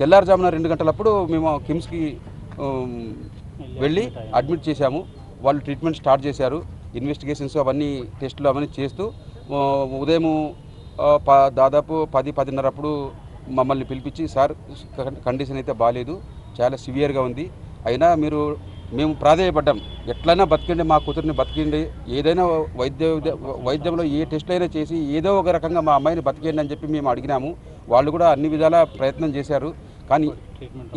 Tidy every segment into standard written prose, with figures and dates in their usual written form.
తెల్లారుజామున 2 గంటలప్పుడు మేము కిమ్స్కి వెళ్ళి అడ్మిట్ చేశాము. వాళ్ళు ట్రీట్మెంట్ స్టార్ట్ చేశారు. ఇన్వెస్టిగేషన్స్ అవన్నీ టెస్టులు అవన్నీ చేస్తూ ఉదయం దాదాపు 10-10:30 అప్పుడు మమ్మల్ని పిలిపించి, సార్ కండిషన్ అయితే బాగాలేదు, చాలా సివియర్గా ఉంది, అయినా మేము ప్రాధేయపడ్డాం, ఎట్లయినా బతికండి, మా కూతురిని బతికండి, ఏదైనా వైద్యంలో ఏ టెస్టులు అయినా చేసి ఏదో ఒక రకంగా మా అమ్మాయిని బతికేయండి అని చెప్పి మేము అడిగినాము. వాళ్ళు కూడా అన్ని విధాలా ప్రయత్నం చేశారు. కానీ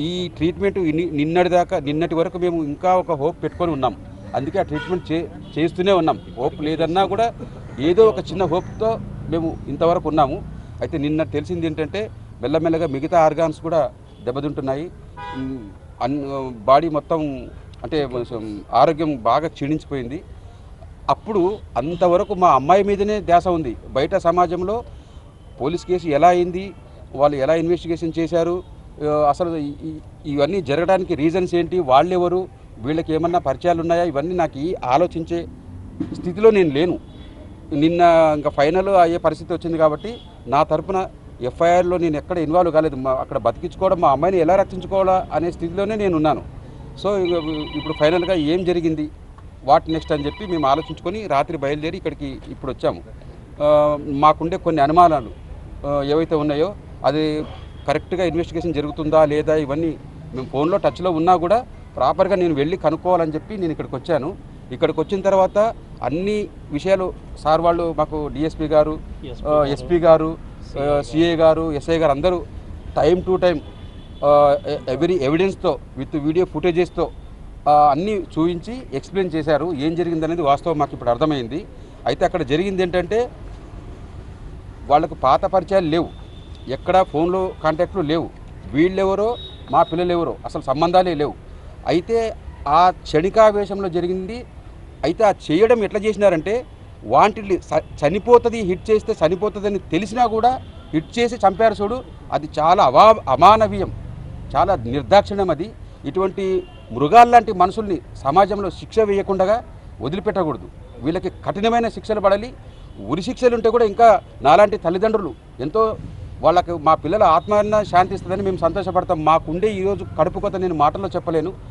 ఈ ట్రీట్మెంట్ నిన్నటి వరకు మేము ఇంకా ఒక హోప్ పెట్టుకొని ఉన్నాం. అందుకే ఆ ట్రీట్మెంట్ చేస్తూనే ఉన్నాం. హోప్ లేదన్నా కూడా ఏదో ఒక చిన్న హోప్తో మేము ఇంతవరకు ఉన్నాము. అయితే నిన్న తెలిసింది ఏంటంటే మెల్లమెల్లగా మిగతా ఆర్గాన్స్ కూడా దెబ్బతింటున్నాయి. బాడీ మొత్తం అంటే ఆరోగ్యం బాగా క్షీణించిపోయింది. అప్పుడు అంతవరకు మా అమ్మాయి మీదనే ధ్యాస ఉంది. బయట సమాజంలో పోలీస్ కేసు ఎలా అయింది, వాళ్ళు ఎలా ఇన్వెస్టిగేషన్ చేశారు, అసలు ఇవన్నీ జరగడానికి రీజన్స్ ఏంటి, వాళ్ళెవరు, వీళ్ళకి ఏమన్నా పరిచయాలు ఉన్నాయా, ఇవన్నీ నాకు ఆలోచించే స్థితిలో నేను లేను. నిన్న ఇంకా ఫైనల్ అయ్యే పరిస్థితి వచ్చింది కాబట్టి నా తరపున ఎఫ్ఐఆర్లో నేను ఎక్కడ ఇన్వాల్వ్ కాలేదు. అక్కడ బతికించుకోవడం, మా అమ్మాయిని ఎలా రక్షించుకోవాలా అనే స్థితిలోనే నేను ఉన్నాను. సో ఇప్పుడు ఫైనల్గా ఏం జరిగింది, వాట్ నెక్స్ట్ అని చెప్పి మేము ఆలోచించుకొని రాత్రి బయలుదేరి ఇక్కడికి ఇప్పుడు వచ్చాము. మాకుండే కొన్ని అనుమానాలు ఏవైతే ఉన్నాయో అది కరెక్ట్గా ఇన్వెస్టిగేషన్ జరుగుతుందా లేదా, ఇవన్నీ మేము ఫోన్లో టచ్లో ఉన్నా కూడా ప్రాపర్గా నేను వెళ్ళి కనుక్కోవాలని చెప్పి నేను ఇక్కడికి వచ్చాను. ఇక్కడికి వచ్చిన తర్వాత అన్ని విషయాలు సార్ వాళ్ళు మాకు డిఎస్పీ గారు, ఎస్పీ గారు, సిఐ గారు, ఎస్ఐ గారు అందరూ టైం టు టైం ఎవ్రీ ఎవిడెన్స్తో విత్ వీడియో ఫుటేజెస్తో అన్నీ చూపించి ఎక్స్ప్లెయిన్ చేశారు. ఏం జరిగిందనేది వాస్తవం మాకు ఇప్పుడు అర్థమైంది. అయితే అక్కడ జరిగింది ఏంటంటే వాళ్ళకు పాత పరిచయాలు లేవు, ఎక్కడ ఫోన్లో కాంటాక్ట్లు లేవు, వీళ్ళెవరో మా పిల్లలెవరో అసలు సంబంధాలే లేవు. అయితే ఆ క్షణికావేశంలో జరిగింది. అయితే ఆ చేయడం ఎట్లా చేసినారంటే వాంటిల్ని చనిపోతుంది, హిట్ చేస్తే చనిపోతుందని తెలిసినా కూడా హిట్ చేసి చంపారు చూడు, అది చాలా అమానవీయం, చాలా నిర్దాక్షిణ్యం. అది ఇటువంటి మృగాల్లాంటి మనుషుల్ని సమాజంలో శిక్ష వేయకుండా వదిలిపెట్టకూడదు. వీళ్ళకి కఠినమైన శిక్షలు పడాలి. ఉరి శిక్షలు ఉంటే కూడా ఇంకా నాలాంటి తల్లిదండ్రులు ఎంతో వాళ్ళకి మా పిల్లల ఆత్మ శాంతిస్తుందని మేము సంతోషపడతాం. మాకుండే ఈరోజు కడుపు కొత్త నేను మాటల్లో చెప్పలేను.